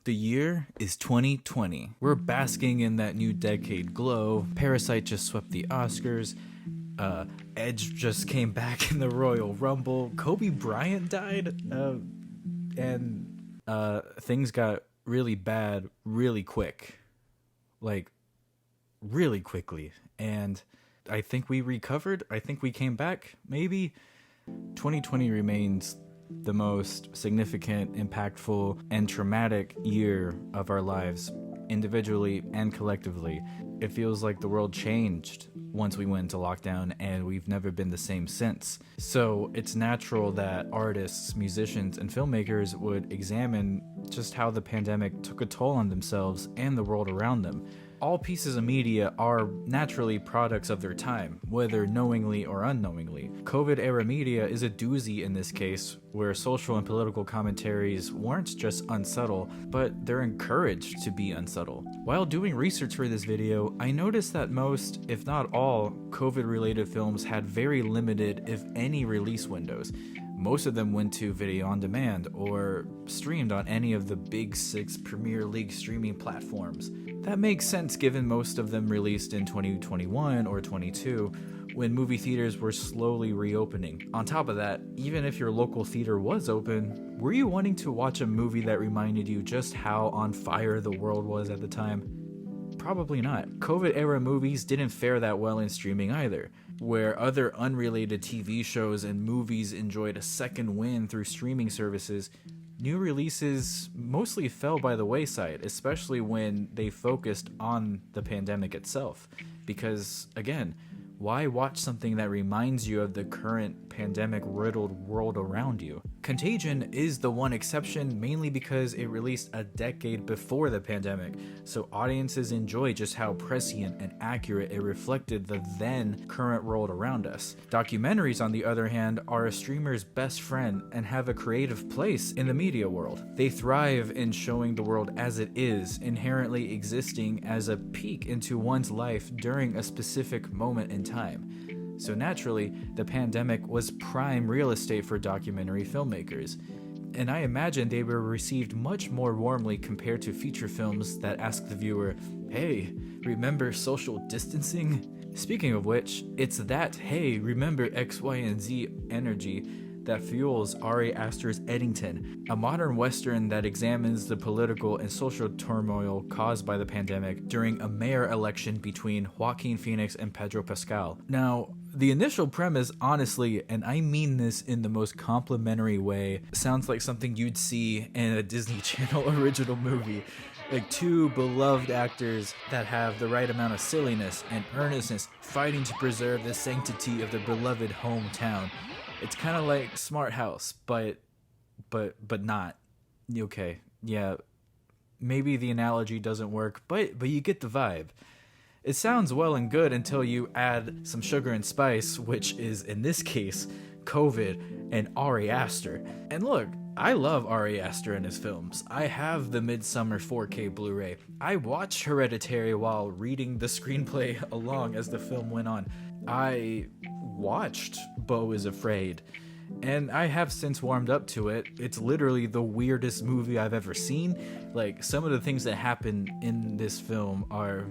The year is 2020. We're basking in that new decade glow. Parasite just swept the Oscars. Edge just came back in the Royal Rumble. Kobe Bryant died. And things got really bad really quick. Like, really quickly. And I think we recovered. I think we came back. Maybe 2020 remains the most significant, impactful, and traumatic year of our lives, individually and collectively. It feels like the world changed once we went into lockdown, and we've never been the same since. So it's natural that artists, musicians, and filmmakers would examine just how the pandemic took a toll on themselves and the world around them. All pieces of media are naturally products of their time, whether knowingly or unknowingly. COVID-era media is a doozy in this case, where social and political commentaries weren't just unsubtle, but they're encouraged to be unsubtle. While doing research for this video, I noticed that most, if not all, COVID-related films had very limited, if any, release windows. Most of them went to video on demand or streamed on any of the big 6 Premier League streaming platforms. That makes sense given most of them released in 2021 or 22 when movie theaters were slowly reopening. On top of that, even if your local theater was open, were you wanting to watch a movie that reminded you just how on fire the world was at the time? Probably not. COVID-era movies didn't fare that well in streaming either. Where other unrelated TV shows and movies enjoyed a second win through streaming services, new releases mostly fell by the wayside, especially when they focused on the pandemic itself. Because, again, why watch something that reminds you of the current pandemic-riddled world around you? Contagion is the one exception, mainly because it released a decade before the pandemic, so audiences enjoy just how prescient and accurate it reflected the then current world around us. Documentaries, on the other hand, are a streamer's best friend and have a creative place in the media world. They thrive in showing the world as it is, inherently existing as a peek into one's life during a specific moment in time. So naturally, the pandemic was prime real estate for documentary filmmakers. And I imagine they were received much more warmly compared to feature films that ask the viewer, hey, remember social distancing? Speaking of which, it's that, hey, remember X, Y, and Z energy that fuels Ari Aster's Eddington, a modern western that examines the political and social turmoil caused by the pandemic during a mayor election between Joaquin Phoenix and Pedro Pascal. Now, the initial premise, honestly, and I mean this in the most complimentary way, sounds like something you'd see in a Disney Channel original movie. Like two beloved actors that have the right amount of silliness and earnestness fighting to preserve the sanctity of their beloved hometown. It's kind of like Smart House, but not. Okay, yeah, maybe the analogy doesn't work, but you get the vibe. It sounds well and good until you add some sugar and spice, which is, in this case, COVID and Ari Aster. And look, I love Ari Aster in his films. I have the Midsummer 4K Blu-ray. I watched Hereditary while reading the screenplay along as the film went on. I watched Beau is Afraid, and I have since warmed up to it. It's literally the weirdest movie I've ever seen. Like, some of the things that happen in this film are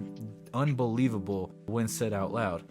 unbelievable when said out loud.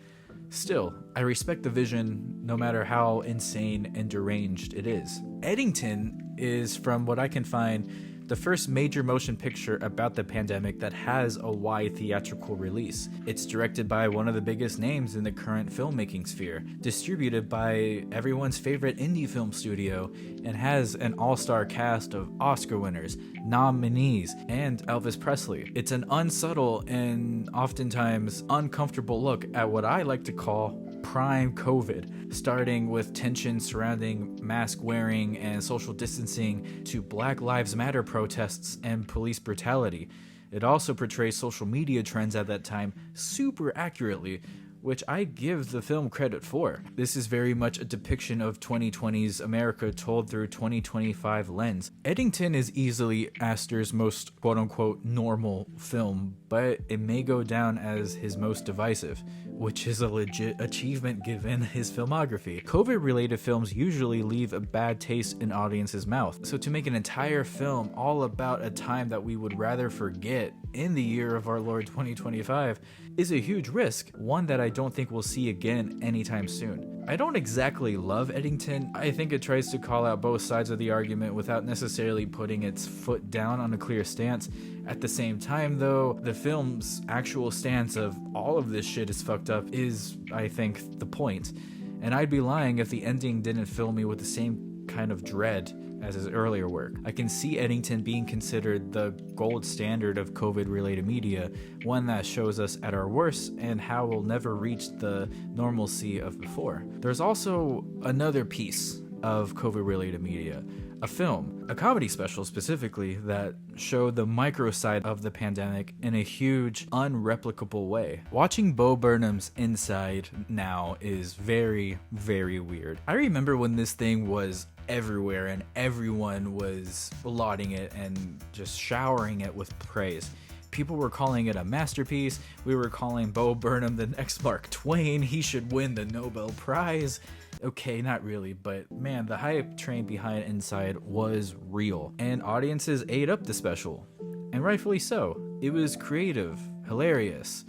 Still, I respect the vision no matter how insane and deranged it is. Eddington is, from what I can find, the first major motion picture about the pandemic that has a wide theatrical release. It's directed by one of the biggest names in the current filmmaking sphere, distributed by everyone's favorite indie film studio, and has an all-star cast of Oscar winners, nominees, and Elvis Presley. It's an unsubtle and oftentimes uncomfortable look at what I like to call prime COVID, starting with tension surrounding mask wearing and social distancing to Black Lives Matter protests and police brutality. It also portrays social media trends at that time super accurately, which I give the film credit for. This is very much a depiction of 2020's America told through 2025 lens. Eddington is easily Aster's most quote-unquote normal film, but it may go down as his most divisive, which is a legit achievement given his filmography. COVID-related films usually leave a bad taste in audience's mouth, so to make an entire film all about a time that we would rather forget in the year of our Lord 2025 is a huge risk, one that I don't think we'll see again anytime soon. I don't exactly love Eddington. I think it tries to call out both sides of the argument without necessarily putting its foot down on a clear stance. At the same time though, the film's actual stance of all of this shit is fucked up is, I think, the point. And I'd be lying if the ending didn't fill me with the same kind of dread as his earlier work. I can see Eddington being considered the gold standard of COVID-related media, one that shows us at our worst and how we'll never reach the normalcy of before. There's also another piece of COVID-related media, a film, a comedy special specifically, that showed the micro side of the pandemic in a huge, unreplicable way. Watching Bo Burnham's Inside now is very, very weird. I remember when this thing was everywhere and everyone was lauding it and just showering it with praise. People were calling it a masterpiece. We were calling Bo Burnham the next Mark Twain. He should win the Nobel Prize. Okay, not really, but man, the hype train behind Inside was real, and audiences ate up the special, and rightfully so. It was creative, hilarious.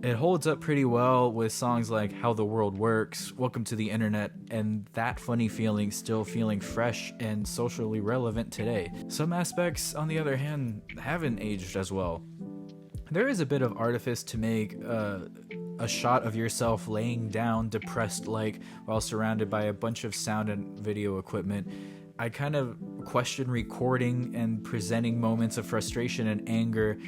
It holds up pretty well with songs like How the World Works, Welcome to the Internet, and that funny feeling still feeling fresh and socially relevant today. Some aspects, on the other hand, haven't aged as well. There is a bit of artifice to make a shot of yourself laying down depressed while surrounded by a bunch of sound and video equipment. I kind of question recording and presenting moments of frustration and anger,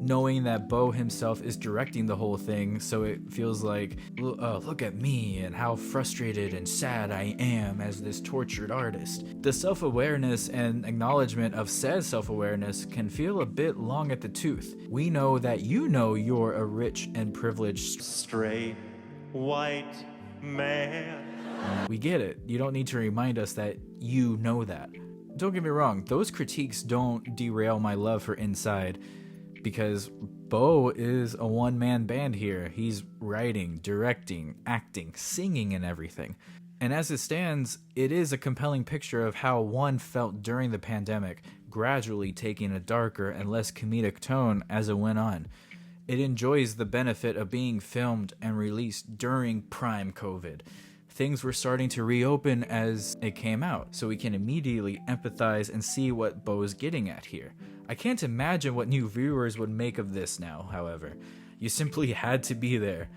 knowing that Bo himself is directing the whole thing, so it feels like, look at me and how frustrated and sad I am as this tortured artist. The self-awareness and acknowledgement of said self-awareness can feel a bit long at the tooth. We know that you know you're a rich and privileged straight white man. We get it. You don't need to remind us that you know that. Don't get me wrong, those critiques don't derail my love for Inside, because Bo is a one-man band here. He's writing, directing, acting, singing, and everything. And as it stands, it is a compelling picture of how one felt during the pandemic, gradually taking a darker and less comedic tone as it went on. It enjoys the benefit of being filmed and released during prime COVID. Things were starting to reopen as it came out, so we can immediately empathize and see what Bo's getting at here. I can't imagine what new viewers would make of this now, however. You simply had to be there.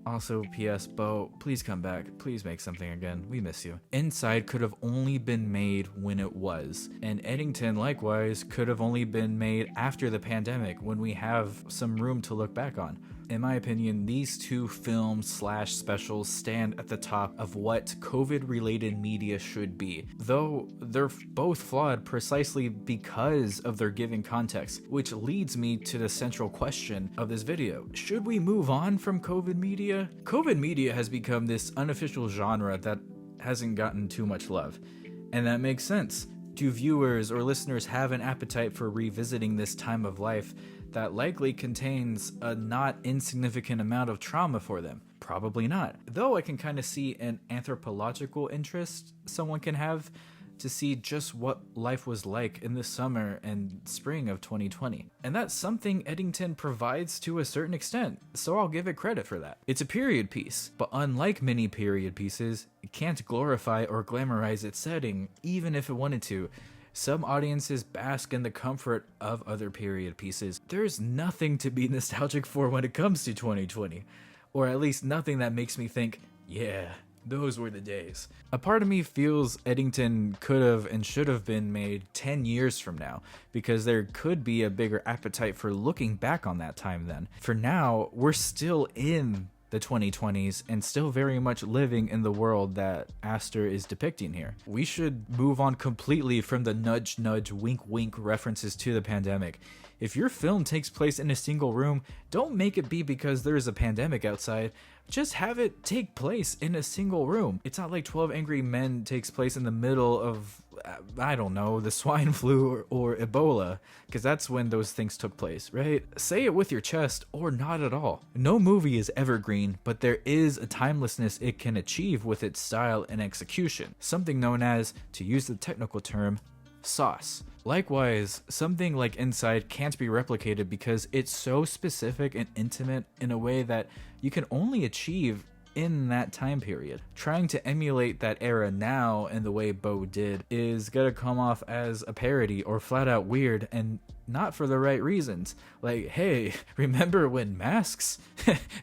Also, P.S. Bo, please come back. Please make something again. We miss you. Inside could have only been made when it was, and Eddington, likewise, could have only been made after the pandemic when we have some room to look back on. In my opinion, these two films/specials stand at the top of what COVID-related media should be, though they're both flawed precisely because of their given context, which leads me to the central question of this video. Should we move on from COVID media? COVID media has become this unofficial genre that hasn't gotten too much love, and that makes sense. Do viewers or listeners have an appetite for revisiting this time of life that likely contains a not insignificant amount of trauma for them? Probably not. Though I can kind of see an anthropological interest someone can have to see just what life was like in the summer and spring of 2020. And that's something Eddington provides to a certain extent, so I'll give it credit for that. It's a period piece, but unlike many period pieces, it can't glorify or glamorize its setting, even if it wanted to. Some audiences bask in the comfort of other period pieces. There's nothing to be nostalgic for when it comes to 2020, or at least nothing that makes me think, yeah, those were the days. A part of me feels Eddington could have and should have been made 10 years from now, because there could be a bigger appetite for looking back on that time then. For now, we're still in the 2020s and still very much living in the world that Aster is depicting here. We should move on completely from the nudge nudge wink wink references to the pandemic. If your film takes place in a single room, don't make it be because there is a pandemic outside. just have it take place in a single room. It's not like 12 Angry Men takes place in the middle of, I don't know, the swine flu or Ebola, because that's when those things took place, right? Say it with your chest or not at all. No movie is evergreen, but there is a timelessness it can achieve with its style and execution, something known as, to use the technical term, sauce. Likewise, something like Inside can't be replicated because it's so specific and intimate in a way that you can only achieve in that time period. Trying to emulate that era now in the way Bo did is gonna come off as a parody or flat out weird, and not for the right reasons. Like, hey, remember when masks?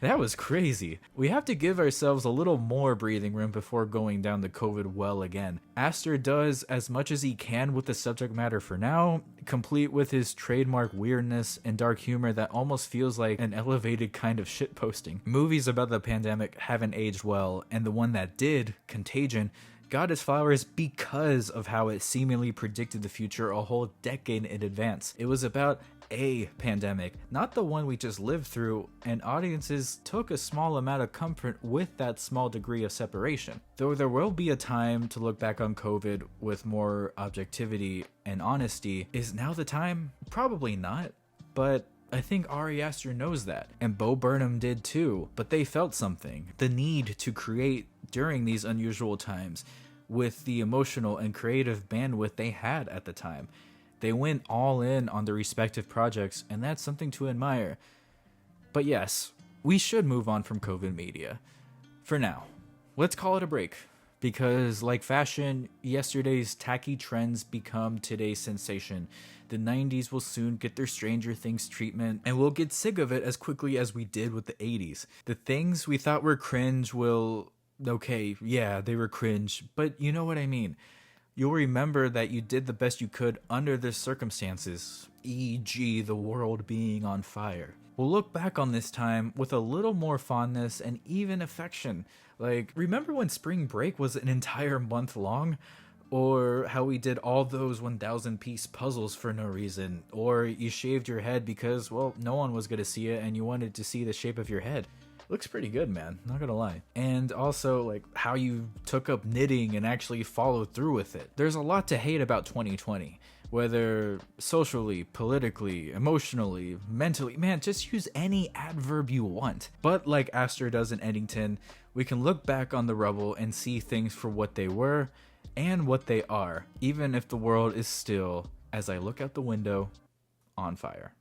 That was crazy. We have to give ourselves a little more breathing room before going down the COVID well again. Aster does as much as he can with the subject matter for now, complete with his trademark weirdness and dark humor that almost feels like an elevated kind of shitposting. Movies about the pandemic haven't aged well, and the one that did, Contagion, got its flowers because of how it seemingly predicted the future a whole decade in advance. It was about a pandemic, not the one we just lived through, and audiences took a small amount of comfort with that small degree of separation. Though there will be a time to look back on COVID with more objectivity and honesty, is now the time? Probably not, but I think Ari Aster knows that, and Bo Burnham did too, but they felt something, the need to create during these unusual times with the emotional and creative bandwidth they had at the time. They went all in on their respective projects, and that's something to admire. But yes, we should move on from COVID media. For now, let's call it a break. Because like fashion, yesterday's tacky trends become today's sensation. The 90s will soon get their Stranger Things treatment, and we'll get sick of it as quickly as we did with the 80s. The things we thought were cringe will... Okay, yeah, they were cringe, but you know what I mean. You'll remember that you did the best you could under the circumstances, e.g. the world being on fire. We'll look back on this time with a little more fondness and even affection. Like, remember when spring break was an entire month long? Or how we did all those 1,000-piece puzzles for no reason? Or you shaved your head because, well, no one was going to see it and you wanted to see the shape of your head. Looks pretty good, man, not gonna lie. And also, like, how you took up knitting and actually followed through with it. There's a lot to hate about 2020. Whether socially, politically, emotionally, mentally, man, just use any adverb you want. But like Aster does in Eddington, we can look back on the rubble and see things for what they were and what they are, even if the world is still, as I look out the window, on fire.